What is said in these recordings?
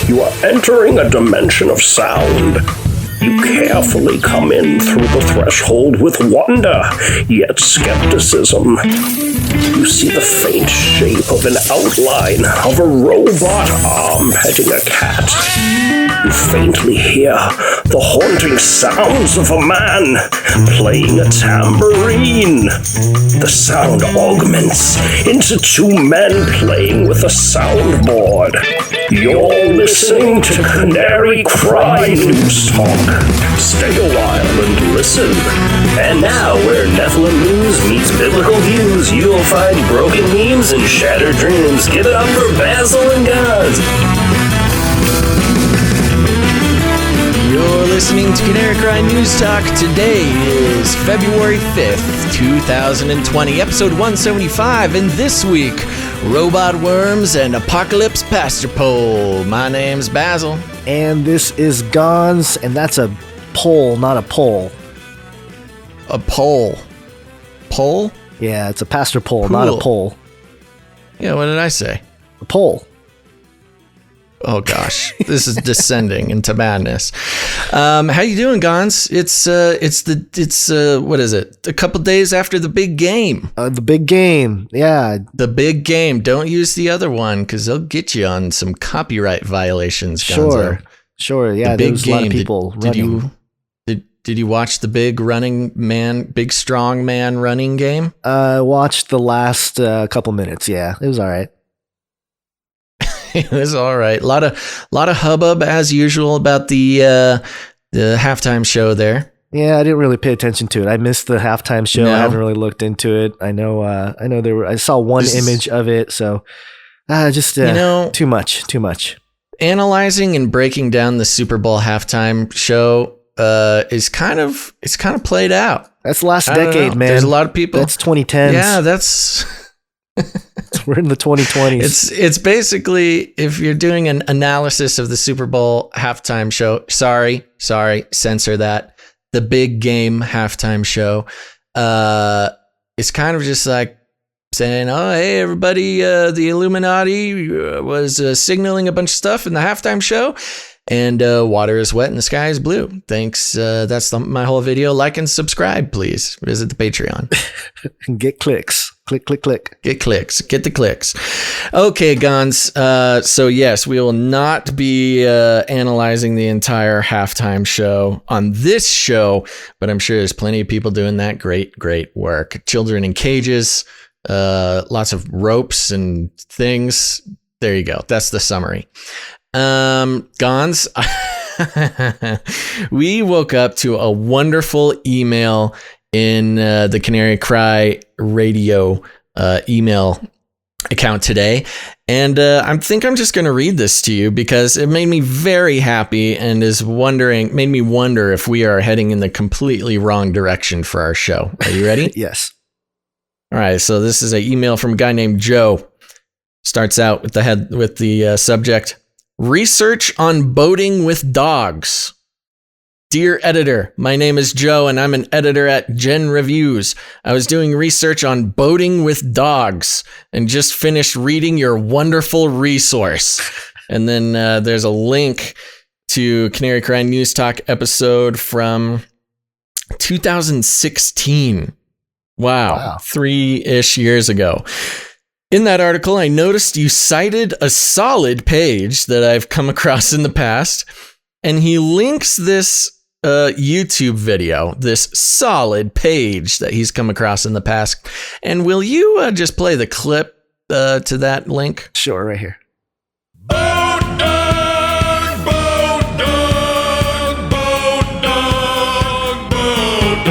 You are entering a dimension of sound. You carefully come in through the threshold with wonder, yet skepticism. You see the faint shape of an outline of a robot arm petting a cat. You faintly hear the haunting sounds of a man playing a tambourine. The sound augments into two men playing with a soundboard. You're listening to Canary Cry News Talk. Stay a while and listen. And now, where Nephilim news meets biblical views, you'll find broken memes and shattered dreams. Give it up for Basil and Guns. You're listening to Canary Cry News Talk. Today is February 5th, 2020, episode 175, and this week, Robot Worms and Apocalypse Pastor Pole. My name's Basil. And this is Gons, and that's a pole, not a pole. A pole. Pole? Yeah, it's a pastor pole, not a pole. Yeah, what did I say? A pole. Oh gosh, this is descending into madness. How you doing, Gons? It's what is it? A couple days after the big game. The big game, yeah. The big game. Don't use the other one because they'll get you on some copyright violations, Gonzo. Sure. Yeah, the big there's game. a lot of people running. Did you watch the big strong man running game? I watched the last couple minutes. Yeah, it was all right. It was all right. A lot of hubbub as usual about the halftime show there. Yeah, I didn't really pay attention to it. I missed the halftime show. No. I haven't really looked into it. I know there were. I saw one image of it, so too much. Analyzing and breaking down the Super Bowl halftime show is kind of played out. That's last decade, man. There's a lot of people. That's 2010s. Yeah, that's. We're in the 2020s. It's basically, if you're doing an analysis of the Super Bowl halftime show, sorry, censor that. The big game halftime show, it's kind of just like saying, oh, hey, everybody, the Illuminati was signaling a bunch of stuff in the halftime show, and water is wet and the sky is blue. Thanks. That's my whole video. Like and subscribe, please. Visit the Patreon. And get clicks. Click. Get clicks. Get the clicks. Okay, Gons. So yes, we will not be analyzing the entire halftime show on this show, but I'm sure there's plenty of people doing that great work. Children in cages, lots of ropes and things. There you go. That's the summary. Gons, we woke up to a wonderful email in the Canary Cry Radio email account today, and I think I'm just going to read this to you because it made me very happy and made me wonder if we are heading in the completely wrong direction for our show. Are you ready? Yes. All right. So this is an email from a guy named Joe. Starts out with the subject: research on boating with dogs. Dear editor, my name is Joe and I'm an editor at Gen Reviews. I was doing research on boating with dogs and just finished reading your wonderful resource. And then there's a link to Canary Cry News Talk episode from 2016. Wow. 3-ish years ago. In that article, I noticed you cited a solid page that I've come across in the past, and he links this YouTube video, this solid page that he's come across in the past. And will you just play the clip to that link? Sure, right here. Boat dog, boat dog, boat dog, boat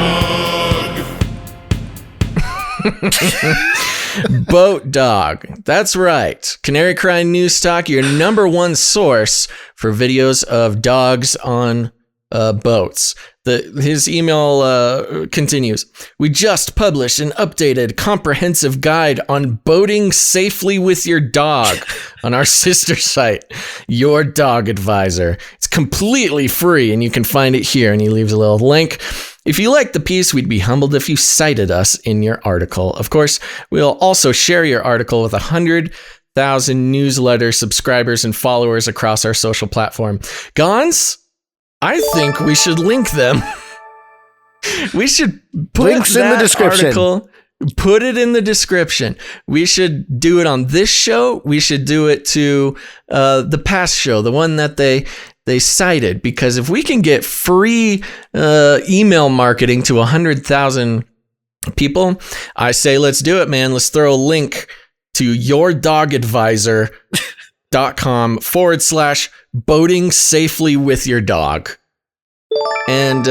dog. Boat dog. That's right. Canary Cry News Talk, your number one source for videos of dogs on boats. His email continues. We just published an updated comprehensive guide on boating safely with your dog on our sister site, Your Dog Advisor. It's completely free and you can find it here, and he leaves a little link. If you liked the piece, we'd be humbled if you cited us in your article. Of course, we'll also share your article with 100 100,000 newsletter subscribers and followers across our social platform. Gons, I think we should link them. We should put links in the description. Article, put it in the description. We should do it on this show. We should do it to the past show, the one that they cited, because if we can get free email marketing to 100,000 people, I say let's do it, man. Let's throw a link to yourdogadvisor.com/boating safely with your dog. And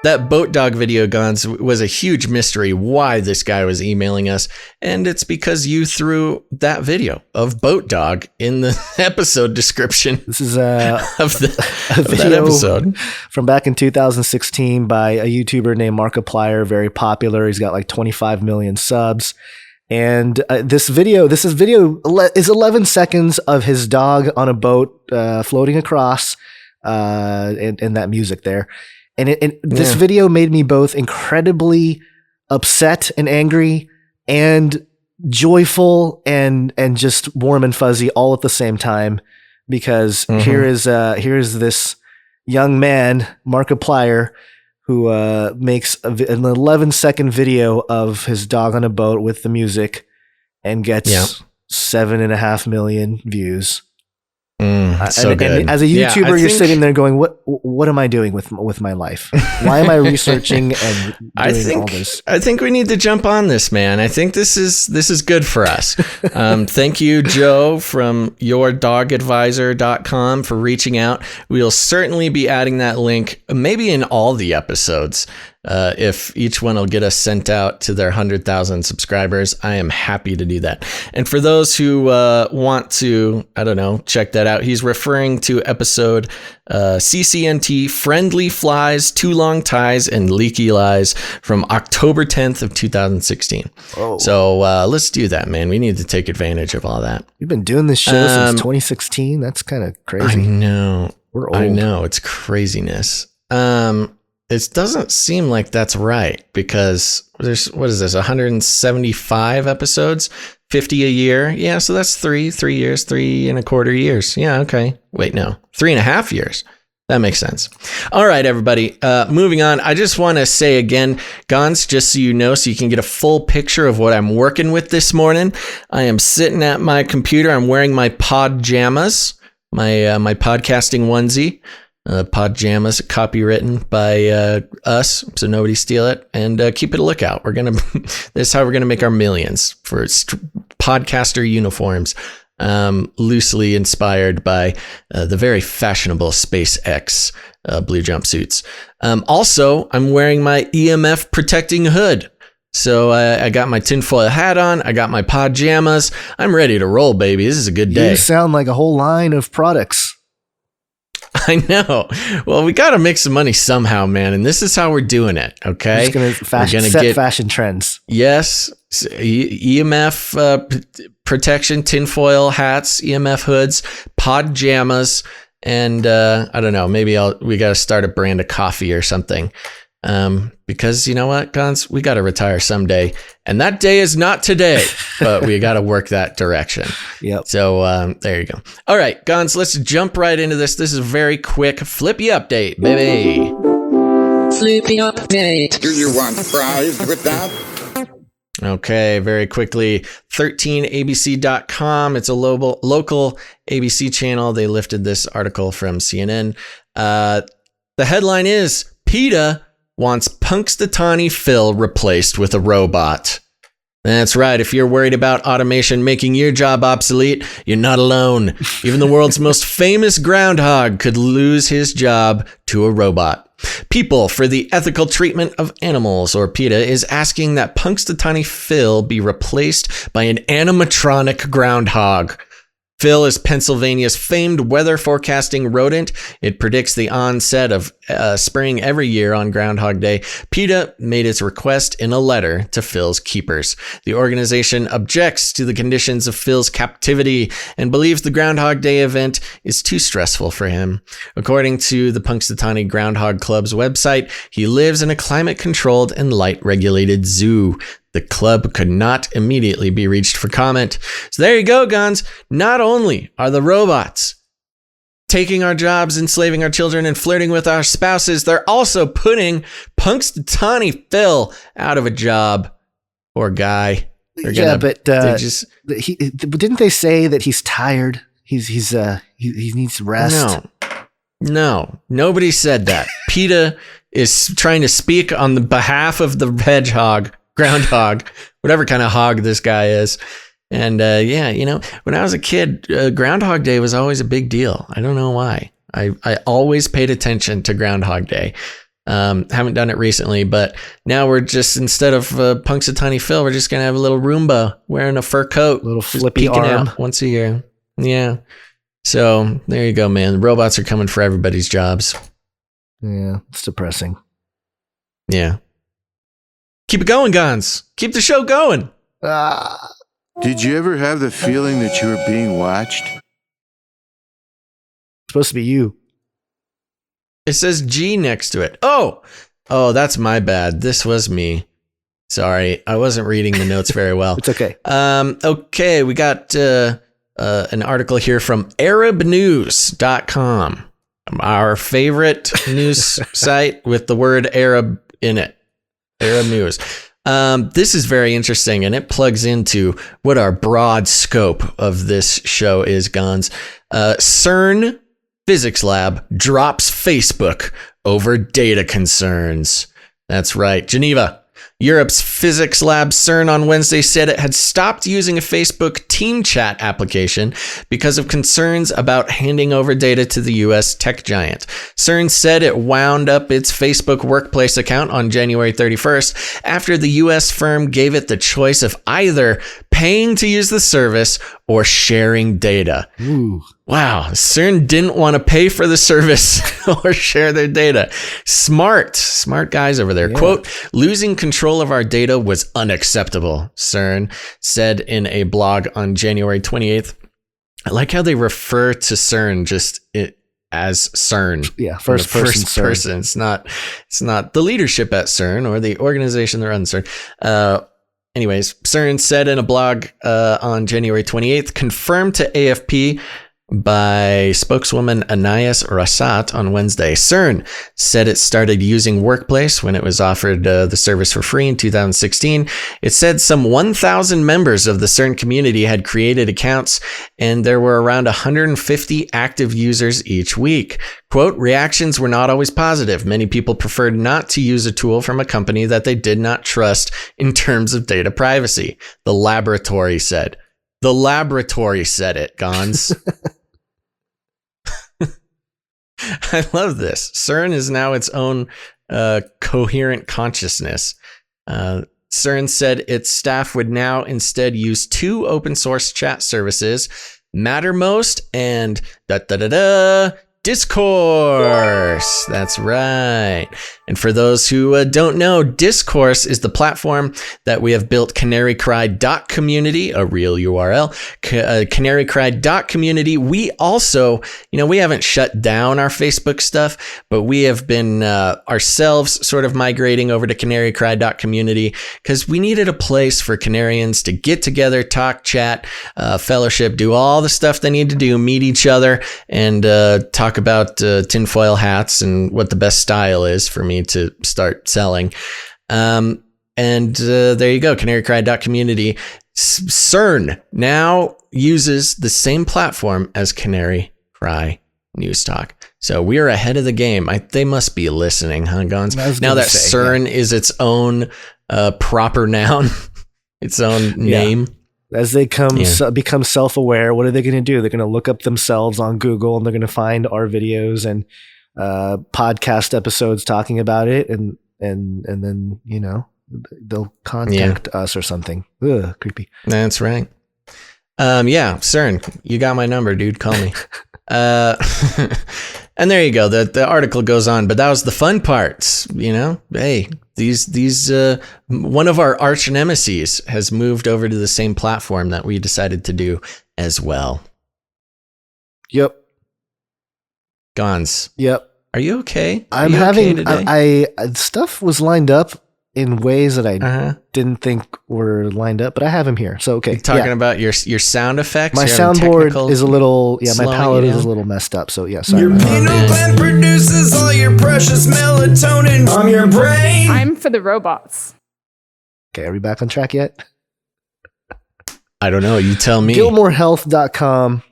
that boat dog video, Gons, was a huge mystery why this guy was emailing us. And it's because you threw that video of boat dog in the episode description. This is of video that episode from back in 2016 by a YouTuber named Markiplier, very popular. He's got like 25 million subs. And this video is 11 seconds of his dog on a boat floating across and that music there. And this video made me both incredibly upset and angry and joyful and just warm and fuzzy all at the same time, because here is this young man, Markiplier, who makes an 11-second video of his dog on a boat with the music and gets 7.5 million views. So good. And as a YouTuber, you're sitting there going, "What am I doing with my life? Why am I researching and doing all this?" I think we need to jump on this, man. I think this is good for us. Thank you, Joe from yourdogadvisor.com for reaching out. We'll certainly be adding that link, maybe in all the episodes. If each one will get us sent out to their 100,000 subscribers, I am happy to do that. And for those who want to, check that out, he's referring to episode CCNT, Friendly Flies, Too Long Ties, and Leaky Lies from October 10th of 2016. Whoa. So let's do that, man. We need to take advantage of all that. You've been doing this show since 2016. That's kind of crazy. I know. We're old. I know. It's craziness. It doesn't seem like that's right, because there's, 175 episodes, 50 a year. Yeah, so that's 3 years, 3.25 years. Yeah, okay. Wait, no, 3.5 years. That makes sense. All right, everybody. Moving on. I just want to say again, Gons, just so you know, so you can get a full picture of what I'm working with this morning. I am sitting at my computer. I'm wearing my podjamas, my podcasting onesie. Podjamas, copywritten by us, so nobody steal it, and keep it a lookout. This is how we're gonna make our millions for podcaster uniforms, loosely inspired by the very fashionable SpaceX blue jumpsuits. Also, I'm wearing my EMF protecting hood. So I got my tinfoil hat on. I got my podjamas. I'm ready to roll, baby. This is a good day. You sound like a whole line of products. I know. Well, we got to make some money somehow, man. And this is how we're doing it. Okay. We're just going to set fashion trends. Yes. EMF protection, tinfoil hats, EMF hoods, podjamas. And I don't know, maybe we got to start a brand of coffee or something. Because you know what, Gons, we got to retire someday, and that day is not today, but we got to work that direction. Yep. So there you go. All right, Gons, let's jump right into this. This is a very quick Flippy update, baby. Flippy update. Do you want fries with that? Okay, very quickly, 13abc.com. It's a local ABC channel. They lifted this article from CNN. The headline is, PETA wants Punxsutawney Phil replaced with a robot. That's right. If you're worried about automation making your job obsolete, you're not alone. Even the world's most famous groundhog could lose his job to a robot. People for the Ethical Treatment of Animals, or PETA, is asking that Punxsutawney Phil be replaced by an animatronic groundhog. Phil is Pennsylvania's famed weather forecasting rodent. It predicts the onset of spring every year on Groundhog Day. PETA made its request in a letter to Phil's keepers. The organization objects to the conditions of Phil's captivity and believes the Groundhog Day event is too stressful for him. According to the Punxsutawney Groundhog Club's website, he lives in a climate-controlled and light-regulated zoo. The club could not immediately be reached for comment. So there you go, Guns. Not only are the robots taking our jobs, enslaving our children, and flirting with our spouses, they're also putting Punxsutawney Phil out of a job. Poor guy. But didn't they say that he's tired? He needs rest. No, nobody said that. PETA is trying to speak on the behalf of the groundhog, whatever kind of hog this guy is. And when I was a kid, Groundhog Day was always a big deal. I don't know why. I always paid attention to Groundhog Day. Haven't done it recently, but now we're just, instead of Punxsutawney Phil, we're just going to have a little Roomba wearing a fur coat. Little flippy arm. Out once a year. Yeah. So there you go, man. Robots are coming for everybody's jobs. Yeah, it's depressing. Yeah. Keep it going, Guns. Keep the show going. Did you ever have the feeling that you were being watched? It's supposed to be you. It says G next to it. Oh, that's my bad. This was me. Sorry, I wasn't reading the notes very well. It's okay. Okay, we got an article here from ArabNews.com, our favorite news site with the word Arab in it. Arab News. This is very interesting, and it plugs into what our broad scope of this show is, Guns. CERN Physics Lab drops Facebook over data concerns. That's right. Geneva. Europe's physics lab CERN on Wednesday said it had stopped using a Facebook team chat application because of concerns about handing over data to the US tech giant. CERN said it wound up its Facebook Workplace account on January 31st after the US firm gave it the choice of either paying to use the service or sharing data. Ooh. Wow, CERN didn't want to pay for the service or share their data. Smart guys over there. Yeah. Quote, losing control of our data was unacceptable, CERN said in a blog on January 28th. I like how they refer to CERN as CERN. Yeah, first person. It's not the leadership at CERN or the organization that runs CERN. Anyways, CERN said in a blog on January 28th, confirmed to AFP by spokeswoman Anais Rassat on Wednesday. CERN said it started using Workplace when it was offered the service for free in 2016. It said some 1,000 members of the CERN community had created accounts, and there were around 150 active users each week. Quote, reactions were not always positive. Many people preferred not to use a tool from a company that they did not trust in terms of data privacy, the laboratory said. The laboratory said it, Gons. I love this. CERN is now its own coherent consciousness. CERN said its staff would now instead use two open source chat services, Mattermost and Discourse. That's right. And for those who don't know, Discourse is the platform that we have built canarycry.community, a real URL, canarycry.community. We also, we haven't shut down our Facebook stuff, but we have been ourselves sort of migrating over to canarycry.community because we needed a place for Canarians to get together, talk, chat, fellowship, do all the stuff they need to do, meet each other, and talk about tinfoil hats and what the best style is for me to start selling. And there you go, canarycry.community. CERN now uses the same platform as Canary Cry News Talk. So we are ahead of the game. They must be listening, huh, Gons? Now that CERN is its own proper noun, its own name. As they become self-aware, what are they going to do? They're going to look up themselves on Google, and they're going to find our videos and podcast episodes talking about it, and then they'll contact us or something. Ugh, creepy. That's right. CERN, you got my number, dude. Call me. And there you go. The article goes on, but that was the fun parts. Hey, these one of our arch nemesis has moved over to the same platform that we decided to do as well. Yep. Gons. Yep. Are you okay? I'm having. I stuff was lined up in ways that I didn't think were lined up, but I have him here. So, okay. You're talking about your sound effects? My You're having soundboard technical is a little, my slowing palette you is a down? little messed up. So, yeah, sorry. Your about that. pineal gland produces all your precious melatonin from your brain. I'm for the robots. Okay, are we back on track yet? I don't know. You tell me. GilmoreHealth.com.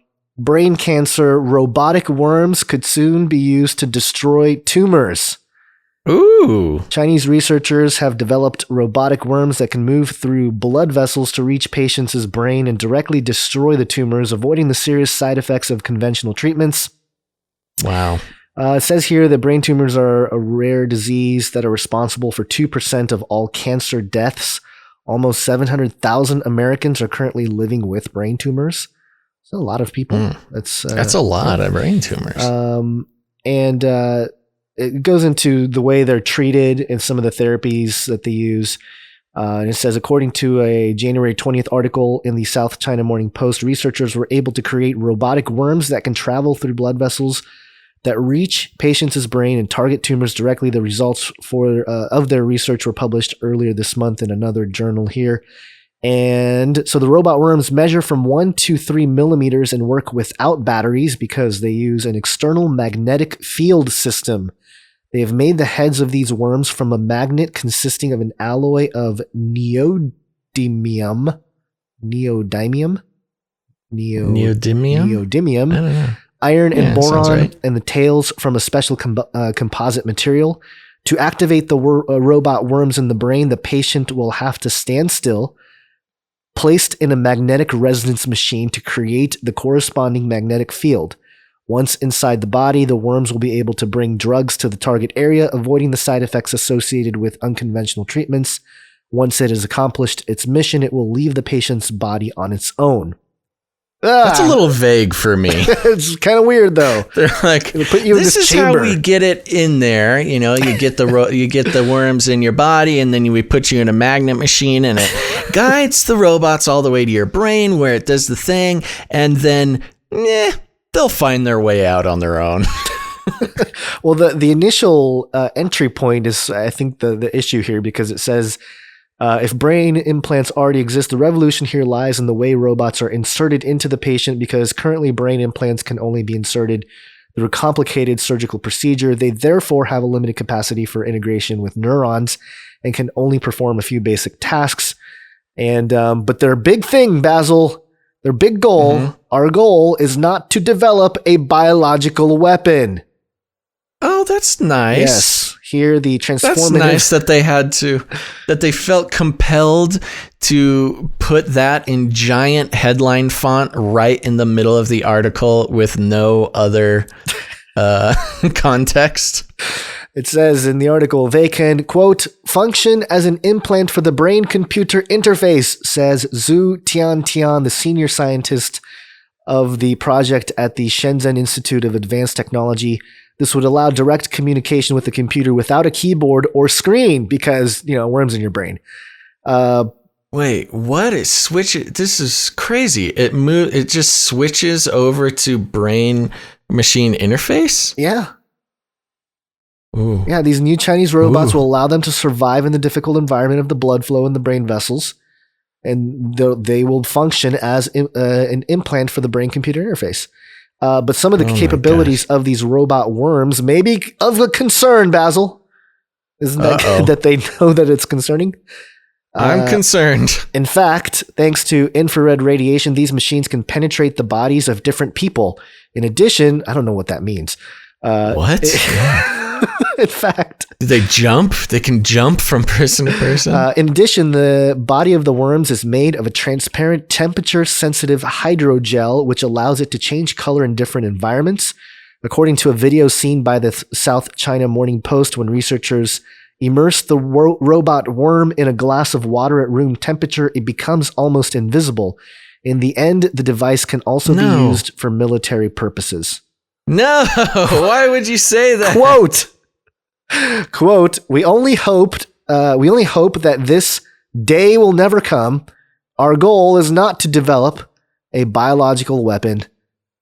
Brain cancer, robotic worms could soon be used to destroy tumors. Ooh. Chinese researchers have developed robotic worms that can move through blood vessels to reach patients' brain and directly destroy the tumors, avoiding the serious side effects of conventional treatments. Wow. It says here that brain tumors are a rare disease that are responsible for 2% of all cancer deaths. Almost 700,000 Americans are currently living with brain tumors. That's a lot of people. That's a lot of brain tumors. And it goes into the way they're treated and some of the therapies that they use. And it says, according to a January 20th article in the South China Morning Post, researchers were able to create robotic worms that can travel through blood vessels that reach patients' brain and target tumors directly. The results of their research were published earlier this month in another journal here. And so the robot worms measure from 1 to 3 millimeters and work without batteries because they use an external magnetic field system. They have made the heads of these worms from a magnet consisting of an alloy of neodymium, Neodymium? neodymium, I don't know. iron and Yeah, sounds boron, right. and the tails from a special composite material. To activate the robot worms in the brain, the patient will have to stand still, placed in a magnetic resonance machine to create the corresponding magnetic field. Once inside the body, the worms will be able to bring drugs to the target area, avoiding the side effects associated with unconventional treatments. Once it has accomplished its mission, it will leave the patient's body on its own. That's a little vague for me. It's kind of weird, though. They're like, It'll put you in this this is how chamber. we get it in there. You know, you get the worms in your body, and then we put you in a magnet machine, and it guides the robots all the way to your brain where it does the thing, and then they'll find their way out on their own. Well, the initial entry point is, I think, the issue here, because it says, if brain implants already exist, the revolution here lies in the way robots are inserted into the patient, because currently brain implants can only be inserted through a complicated surgical procedure. They therefore have a limited capacity for integration with neurons and can only perform a few basic tasks. And but their big thing, Basil, their big goal, our goal is not to develop a biological weapon. Oh, that's nice. Yes. Here, the transformative. That's nice that they felt compelled to put that in giant headline font right in the middle of the article with no other context. It says in the article, they can, quote, function as an implant for the brain-computer interface, says Zhu Tiantian, the senior scientist of the project at the Shenzhen Institute of Advanced Technology. This would allow direct communication with the computer without a keyboard or screen because, worms in your brain. Wait, what is switch? This is crazy. It just switches over to brain machine interface? Yeah. Ooh. Yeah, these new Chinese robots will allow them to survive in the difficult environment of the blood flow in the brain vessels, and they will function as an implant for the brain-computer interface. But some of the capabilities of these robot worms may be of a concern, Basil. Isn't that that they know that it's concerning? I'm concerned. In fact, thanks to infrared radiation, these machines can penetrate the bodies of different people. In addition, I don't know what that means. What? In fact, do they jump? They can jump from person to person? In addition, the body of the worms is made of a transparent, temperature-sensitive hydrogel, which allows it to change color in different environments. According to a video seen by the South China Morning Post, when researchers immerse the robot worm in a glass of water at room temperature, it becomes almost invisible. In the end, the device can also be used for military purposes. No, why would you say that? Quote, we only hope that this day will never come. Our goal is not to develop a biological weapon,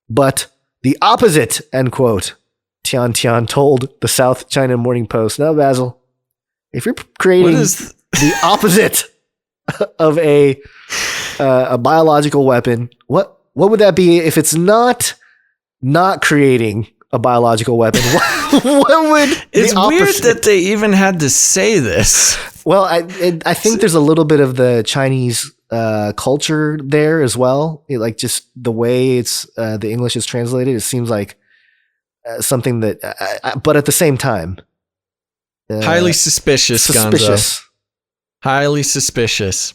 but the opposite, end quote. Tian told the South China Morning Post. Now, Basil, if you're creating the opposite of a biological weapon, what would that be if it's not creating a biological weapon? What would It's the weird opposite? that they even had to say this. Well, I think there's a little bit of the Chinese culture there as well. Like just the way it's the English is translated, it seems like something that, but at the same time, Highly suspicious, Gonzo. Highly suspicious.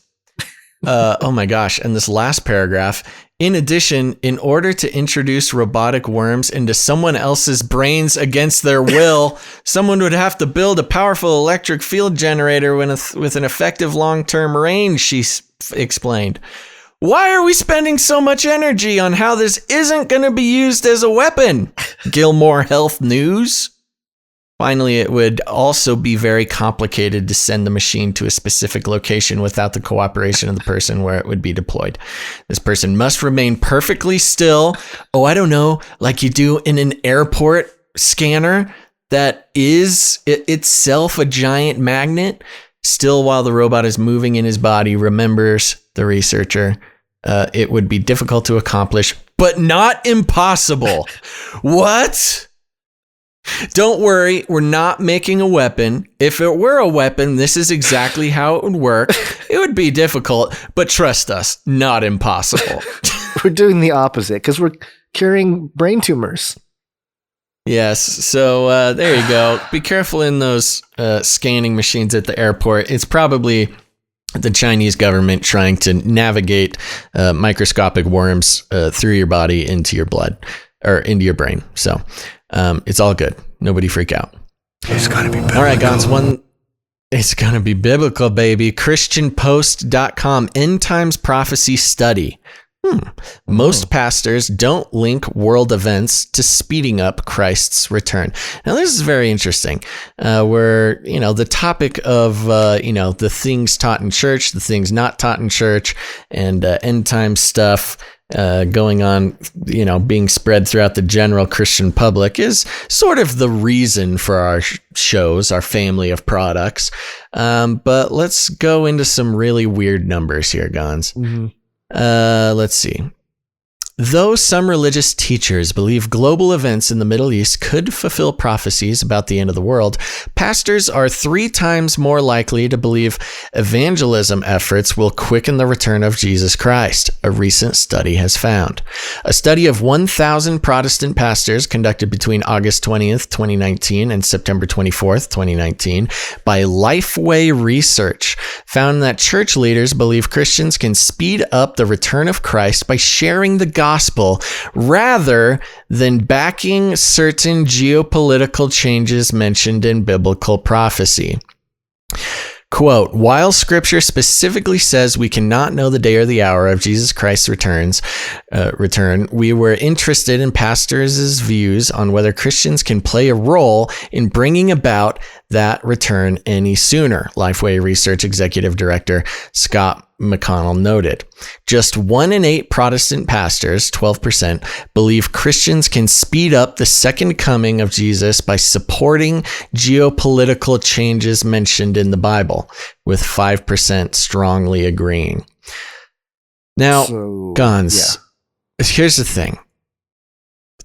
Oh my gosh. And this last paragraph. In addition, in order to introduce robotic worms into someone else's brains against their will, someone would have to build a powerful electric field generator with an effective long-term range, she explained. Why are we spending so much energy on how this isn't going to be used as a weapon? Gilmore Health News. Finally, it would also be very complicated to send the machine to a specific location without the cooperation of the person where it would be deployed. This person must remain perfectly still. Oh, I don't know, like you do in an airport scanner that is itself a giant magnet. Still, while the robot is moving in his body, remembers the researcher. It would be difficult to accomplish, but not impossible. What? Don't worry, we're not making a weapon. If it were a weapon, this is exactly how it would work. It would be difficult, but trust us, not impossible. We're doing the opposite because we're curing brain tumors. Yes, so there you go. Be careful in those scanning machines at the airport. It's probably the Chinese government trying to navigate microscopic worms through your body into your blood or into your brain. So it's all good. Nobody freak out. It's gotta be biblical. All right, Gons, it's going to be biblical, baby. ChristianPost.com, End Times Prophecy Study. Most pastors don't link world events to speeding up Christ's return. Now, this is very interesting. Where, the topic of, the things taught in church, the things not taught in church, and end time stuff going on, being spread throughout the general Christian public is sort of the reason for our shows, our family of products. But let's go into some really weird numbers here, Gons. Mm-hmm. Let's see. Though some religious teachers believe global events in the Middle East could fulfill prophecies about the end of the world, pastors are 3 times more likely to believe evangelism efforts will quicken the return of Jesus Christ, a recent study has found. A study of 1,000 Protestant pastors conducted between August 20th, 2019 and September 24th, 2019 by Lifeway Research found that church leaders believe Christians can speed up the return of Christ by sharing the gospel rather than backing certain geopolitical changes mentioned in biblical prophecy. Quote, while scripture specifically says we cannot know the day or the hour of Jesus Christ's return, we were interested in pastors' views on whether Christians can play a role in bringing about that return any sooner, Lifeway Research Executive Director Scott McConnell noted. Just 1 in 8 Protestant pastors, 12%, believe Christians can speed up the second coming of Jesus by supporting geopolitical changes mentioned in the Bible, with 5% strongly agreeing. Now, Gons, here's the thing.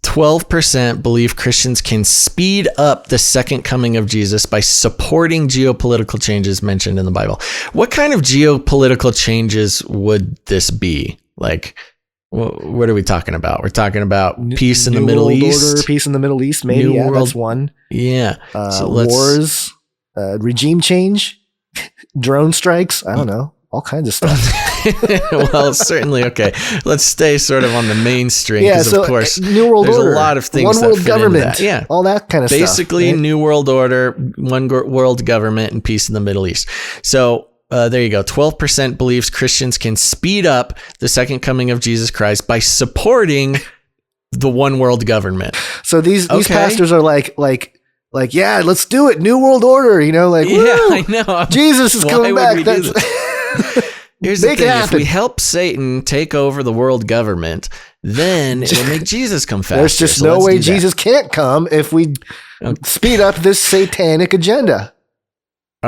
12% believe Christians can speed up the second coming of Jesus by supporting geopolitical changes mentioned in the Bible. What kind of geopolitical changes would this be? Like, what are we talking about? We're talking about peace in the Middle East. Order, peace in the Middle East, maybe. Yeah, that's one. Yeah. So wars, regime change, drone strikes. I don't know. All kinds of stuff. Well, certainly. Okay. Let's stay sort of on the mainstream. Yeah, because so of course, New World there's Order, a lot of things one that world fit government, into that. Yeah. all that kind of stuff. Basically, right? New World Order, one world government, and peace in the Middle East. So there you go. 12% believes Christians can speed up the second coming of Jesus Christ by supporting the one world government. So these pastors are like, yeah, let's do it. New World Order, like, yeah, woo, I know. Jesus is coming back. Here's the thing. If we help Satan take over the world government, then it will make Jesus come faster. There's just no way Jesus can't come if we speed up this satanic agenda.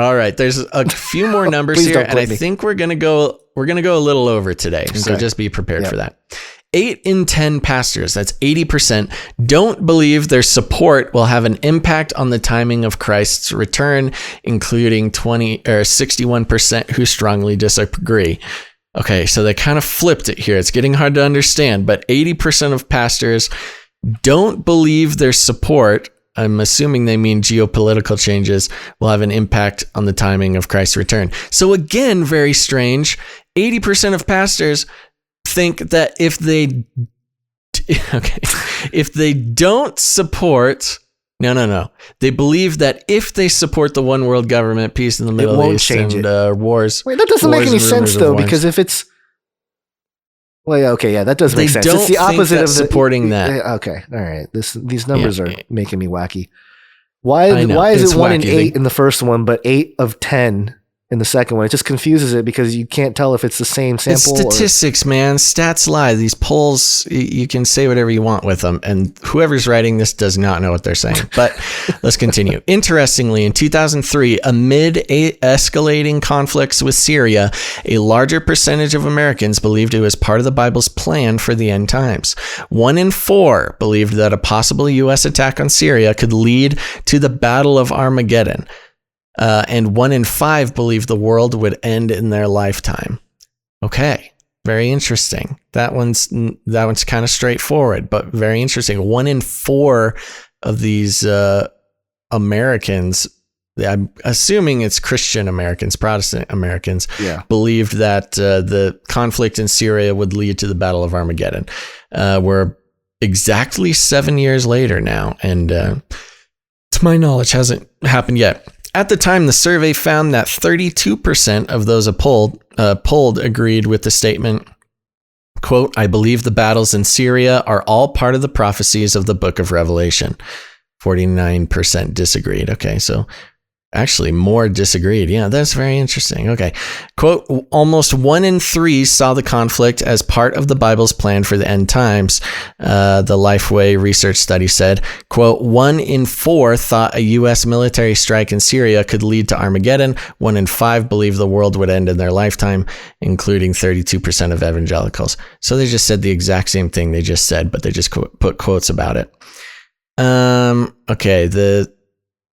All right, there's a few more numbers Please here, don't and I quit me. think we're gonna go a little over today. So Okay. just be prepared Yep. for that. 8 in 10 pastors, that's 80%, don't believe their support will have an impact on the timing of Christ's return, including 61% who strongly disagree. Okay, so they kind of flipped it here. It's getting hard to understand, but 80% of pastors don't believe their support, I'm assuming they mean geopolitical changes, will have an impact on the timing of Christ's return. So again, very strange. 80% of pastors think that if they don't support, no. They believe that if they support the one world government, peace in the Middle won't East, change and it. wars. Wait, that doesn't make wars any and sense rumors of though, wars. because if it's, well, yeah, okay, yeah, that does They make sense. don't It's the think opposite that of the, supporting that. Okay, all right. These numbers Yeah. are making me wacky. Why I know, is it's it 1 in wacky. 8 in the first one, but 8 of 10 in the second one? It just confuses it because you can't tell if it's the same It's sample. statistics, man. Stats lie. These polls, you can say whatever you want with them. And whoever's writing this does not know what they're saying. But let's continue. Interestingly, in 2003, amid escalating conflicts with Syria, a larger percentage of Americans believed it was part of the Bible's plan for the end times. 1 in 4 believed that a possible U.S. attack on Syria could lead to the Battle of Armageddon. And 1 in 5 believed the world would end in their lifetime. Okay, very interesting. That one's kind of straightforward, but very interesting. 1 in 4 of these Americans, I'm assuming it's Christian Americans, Protestant Americans, believed that the conflict in Syria would lead to the Battle of Armageddon. We're exactly 7 years later now, and to my knowledge, hasn't happened yet. At the time, the survey found that 32% of those polled agreed with the statement, quote, "I believe the battles in Syria are all part of the prophecies of the book of Revelation." 49% disagreed. Okay, so actually more disagreed. Yeah, that's very interesting. Okay. Quote, "Almost 1 in 3 saw the conflict as part of the Bible's plan for the end times," the Lifeway research study said. Quote, "1 in 4 thought a U.S. military strike in Syria could lead to Armageddon. 1 in 5 believed the world would end in their lifetime, including 32% of evangelicals." So they just said the exact same thing they just said, but they just put quotes about it. Okay, the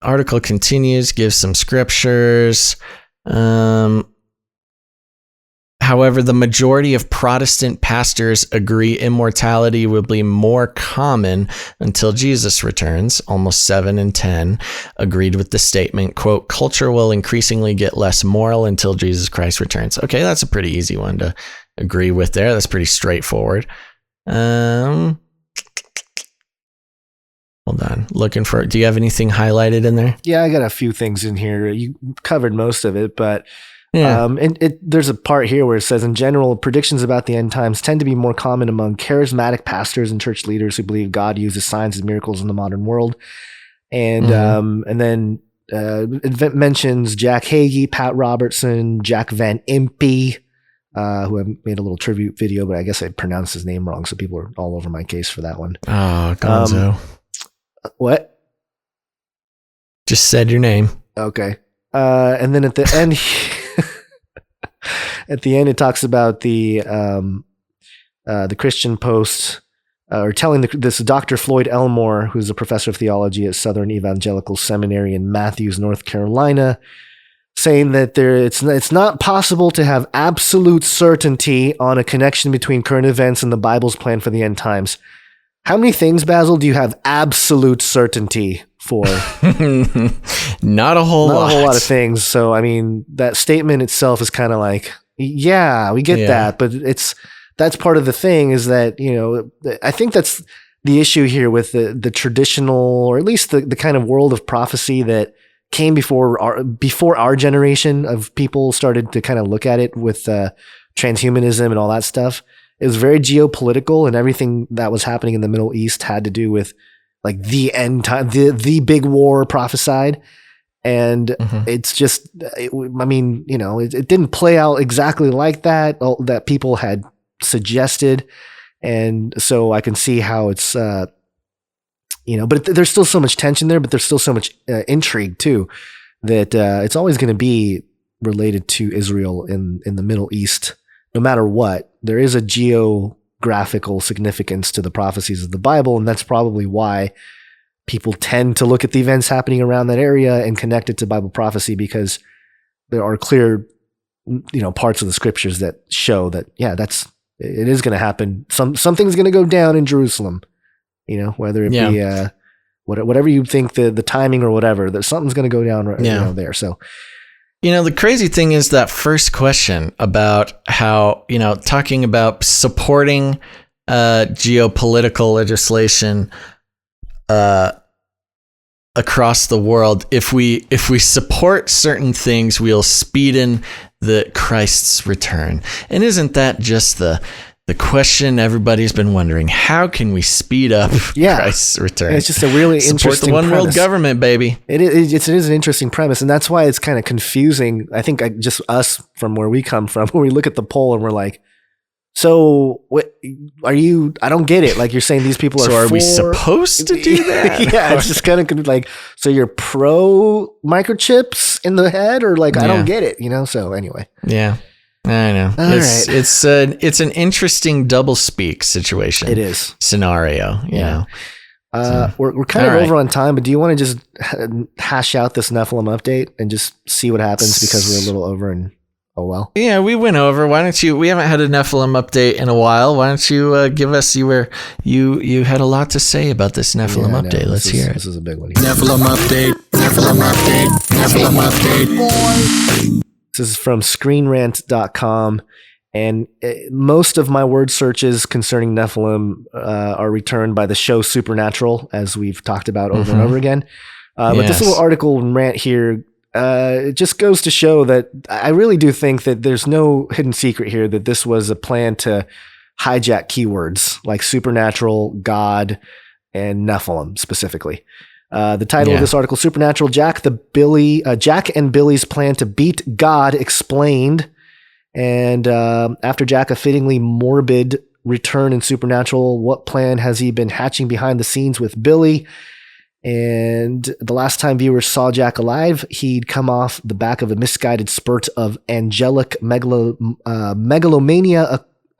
article continues, gives some scriptures. However, the majority of Protestant pastors agree immortality will be more common until Jesus returns. Almost 7 in 10 agreed with the statement, quote, "Culture will increasingly get less moral until Jesus Christ returns." Okay, that's a pretty easy one to agree with there. That's pretty straightforward. Hold on. Looking for, do you have anything highlighted in there? Yeah, I got a few things in here. You covered most of it, but Yeah. there's a part here where it says, in general, predictions about the end times tend to be more common among charismatic pastors and church leaders who believe God uses signs and miracles in the modern world. And then it mentions Jack Hagee, Pat Robertson, Jack Van Impe, who I made a little tribute video, but I guess I pronounced his name wrong, so people are all over my case for that one. Oh, Gonzo. What? Just said your name. Okay. And then at the end, it talks about the Christian Post, or telling this Dr. Floyd Elmore, who's a professor of theology at Southern Evangelical Seminary in Matthews, North Carolina, saying that it's not possible to have absolute certainty on a connection between current events and the Bible's plan for the end times. How many things, Basil, do you have absolute certainty for? Not a whole lot. Not a whole lot of things. So, I mean, that statement itself is kind of like, yeah, we get that, but that's part of the thing is that, you know, I think that's the issue here with the traditional, or at least the kind of world of prophecy that came before our generation of people started to kind of look at it with transhumanism and all that stuff. It was very geopolitical, and everything that was happening in the Middle East had to do with like the end time, the big war prophesied. And it's just, I mean, you know, it didn't play out exactly like that people had suggested. And so I can see how it's, you know, but there's still so much tension there, but there's still so much intrigue too. that it's always going to be related to Israel in the Middle East, no matter what. There is a geographical significance to the prophecies of the Bible, and that's probably why people tend to look at the events happening around that area and connect it to Bible prophecy, because there are clear, parts of the scriptures that show that, it is going to happen. Something's going to go down in Jerusalem, whether it be whatever you think the timing or whatever, that something's going to go down there. So, the crazy thing is that first question about how, talking about supporting geopolitical legislation across the world. If we support certain things, we'll speed in the Christ's return. And isn't that just the question everybody's been wondering? How can we speed up Christ's return? It's just a really interesting Support the one premise. world government, baby. It is an interesting premise, and that's why it's kind of confusing. I think just us from where we come from, when we look at the poll and we're like, so what are you? I don't get it. Like, you're saying these people are. So are we supposed to do that? Yeah, it's just kind of like, so you're pro microchips in the head, or like, I don't get it. So anyway. Yeah, I know. It's an interesting double speak situation. It is scenario. We're kind of over on time, but do you want to just hash out this Nephilim update and just see what happens, because we're a little over and. Oh, well. Yeah, we went over. Why don't you? We haven't had a Nephilim update in a while. Why don't you give us? You had a lot to say about this Nephilim update. Let's hear it. This is a big one. Nephilim update. Nephilim update. Nephilim update. This is from ScreenRant.com, and most of my word searches concerning Nephilim are returned by the show Supernatural, as we've talked about over and over again. But this little article and rant here. It just goes to show that I really do think that there's no hidden secret here, that this was a plan to hijack keywords like supernatural, God, and Nephilim specifically. The title of this article, Supernatural, Jack and Billy's plan to beat God explained. And after Jack a fittingly morbid return in Supernatural, what plan has he been hatching behind the scenes with Billy? And the last time viewers saw Jack alive, he'd come off the back of a misguided spurt of angelic megalomania,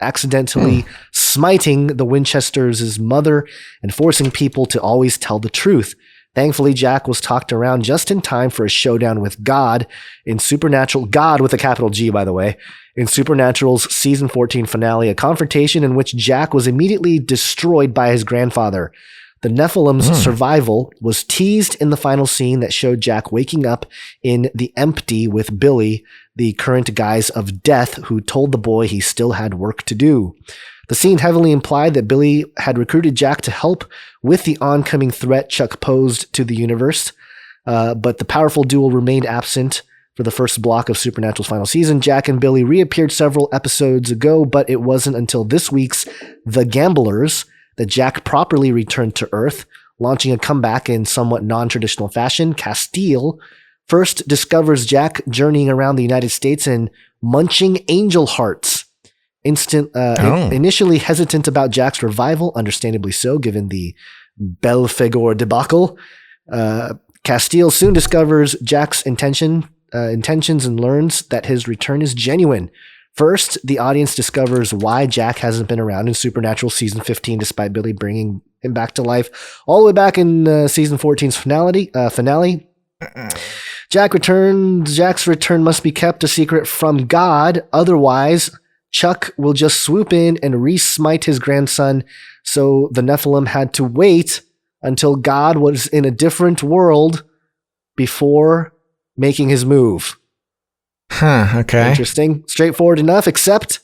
accidentally smiting the Winchesters' mother and forcing people to always tell the truth. Thankfully, Jack was talked around just in time for a showdown with God in Supernatural, God with a capital G, by the way, in Supernatural's season 14 finale, a confrontation in which Jack was immediately destroyed by his grandfather. The Nephilim's survival was teased in the final scene that showed Jack waking up in the empty with Billy, the current guise of death, who told the boy he still had work to do. The scene heavily implied that Billy had recruited Jack to help with the oncoming threat Chuck posed to the universe, but the powerful duo remained absent for the first block of Supernatural's final season. Jack and Billy reappeared several episodes ago, but it wasn't until this week's The Gamblers that Jack properly returned to Earth, launching a comeback in somewhat non-traditional fashion. Castile first discovers Jack journeying around the United States and munching angel hearts. Initially hesitant about Jack's revival, understandably so, given the Belphegor debacle, Castile soon discovers Jack's intentions and learns that his return is genuine. First, the audience discovers why Jack hasn't been around in Supernatural season 15, despite Billy bringing him back to life all the way back in season 14's finale. Jack's return must be kept a secret from God. Otherwise, Chuck will just swoop in and re-smite his grandson. So the Nephilim had to wait until God was in a different world before making his move. Huh, okay. Interesting. Straightforward enough, except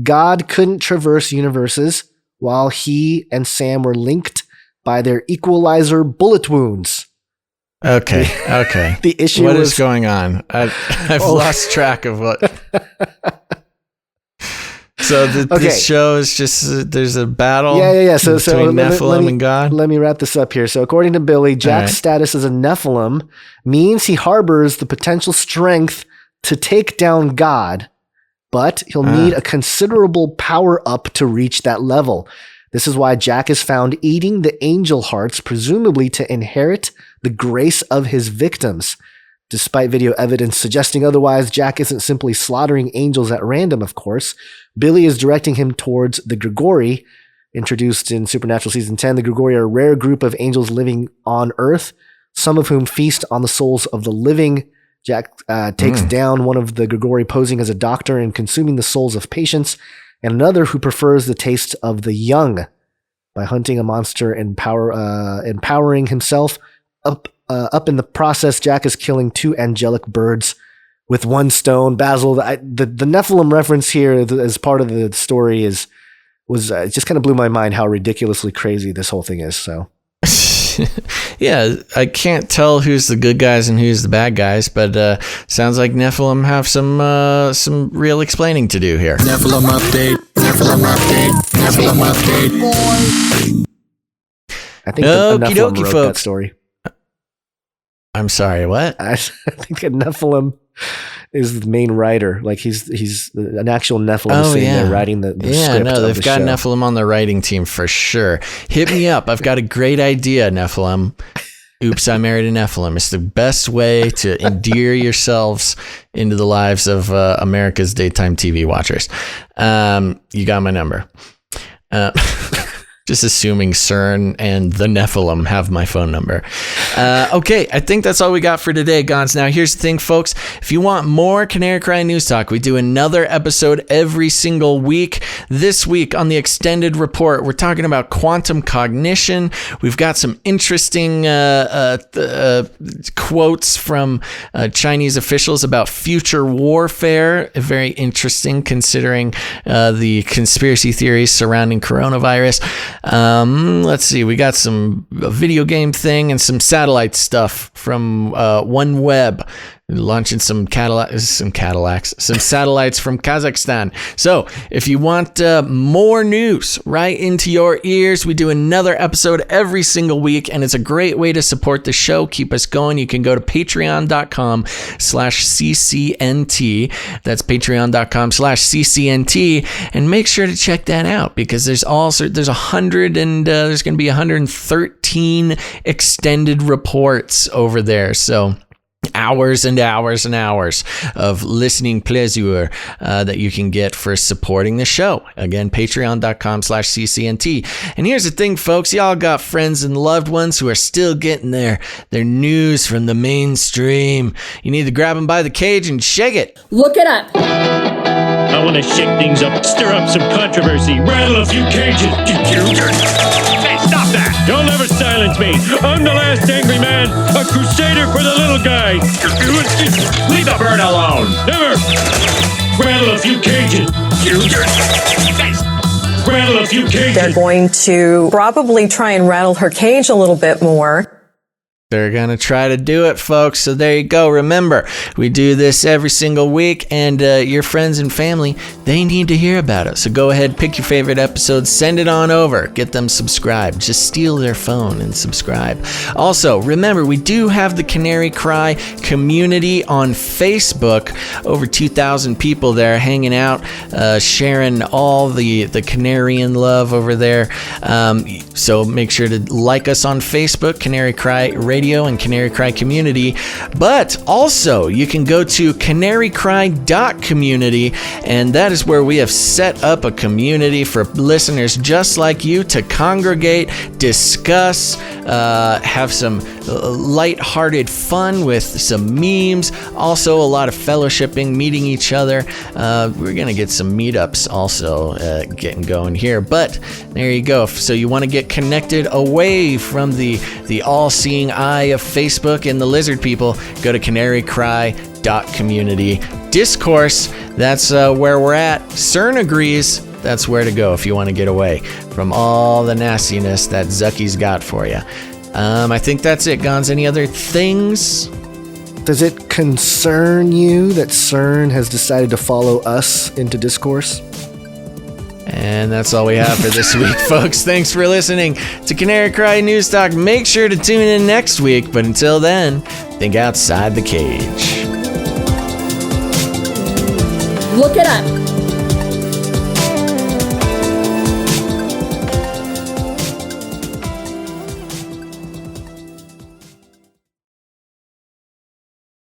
God couldn't traverse universes while he and Sam were linked by their equalizer bullet wounds. Okay. The issue what was... is going on? I've lost track of what... So this show is just, there's a battle yeah. So between Nephilim and God? Let me wrap this up here. So according to Billy, Jack's status as a Nephilim means he harbors the potential strength to take down God, but he'll need a considerable power up to reach that level. This is why Jack is found eating the angel hearts, presumably to inherit the grace of his victims. Despite video evidence suggesting otherwise, Jack isn't simply slaughtering angels at random, of course. Billy is directing him towards the Grigori. Introduced in Supernatural Season 10, the Grigori are a rare group of angels living on Earth, some of whom feast on the souls of the living. Jack takes down one of the Grigori posing as a doctor and consuming the souls of patients, and another who prefers the taste of the young. By hunting a monster and empowering himself, up in the process, Jack is killing 2 angelic birds with 1 stone. Basil, the Nephilim reference here as part of the story it just kind of blew my mind how ridiculously crazy this whole thing is. So. Yeah, I can't tell who's the good guys and who's the bad guys, but sounds like Nephilim have some real explaining to do here. Nephilim update. Nephilim update. Nephilim update. I think a Nephilim wrote folks. that story. I'm sorry, what? I think a Nephilim is the main writer. Like he's an actual Nephilim sitting there writing the script. No, they've got show. Nephilim on the writing team for sure. Hit me up. I've got a great idea, Nephilim. Oops, I married a Nephilim. It's the best way to endear yourselves into the lives of America's daytime TV watchers. You got my number. Just assuming CERN and the Nephilim have my phone number. Okay, I think that's all we got for today, Gons. Now, here's the thing, folks. If you want more Canary Cry News Talk, we do another episode every single week. This week on the Extended Report, we're talking about quantum cognition. We've got some interesting quotes from Chinese officials about future warfare. Very interesting, considering the conspiracy theories surrounding coronavirus. Let's see. We got a video game thing and some satellite stuff from OneWeb, launching some satellites from Kazakhstan. So if you want more news right into your ears, we do another episode every single week, and it's a great way to support the show. Keep us going. You can go to patreon.com/CCNT. That's patreon.com/CCNT, and make sure to check that out, because there's going to be 113 extended reports over there. So hours and hours and hours of listening pleasure that you can get for supporting the show. Again, patreon.com/CCNT. And here's the thing, folks. Y'all got friends and loved ones who are still getting their news from the mainstream. You need to grab them by the cage and shake it. Look it up. I want to shake things up, stir up some controversy, rattle a few cages. Hey, stop that! You'll never silence me. I'm the last angry man, a crusader for the little guy. Leave the bird alone. Never. Rattle a few cages. Rattle a few cages. They're going to probably try and rattle her cage a little bit more. They're going to try to do it, folks. So there you go. Remember, we do this every single week, and your friends and family, they need to hear about it. So go ahead, pick your favorite episode, send it on over, get them subscribed. Just steal their phone and subscribe. Also, remember, we do have the Canary Cry community on Facebook. Over 2,000 people there hanging out, sharing all the Canarian love over there. So make sure to like us on Facebook, Canary Cry Radio and Canary Cry Community. But also, you can go to canarycry.community, and that is where we have set up a community for listeners just like you to congregate, discuss, have some lighthearted fun with some memes, also a lot of fellowshipping, meeting each other. We're going to get some meetups also getting going here, but there you go. So you want to get connected away from the all-seeing eye of Facebook and the lizard people, go to canarycry.community. Discourse, that's where we're at. CERN agrees, that's where to go if you want to get away from all the nastiness that Zucky's got for you. I think that's it, Gons. Any other things? Does it concern you that CERN has decided to follow us into Discourse? And that's all we have for this week, folks. Thanks for listening to Canary Cry News Talk. Make sure to tune in next week. But until then, think outside the cage. Look it up.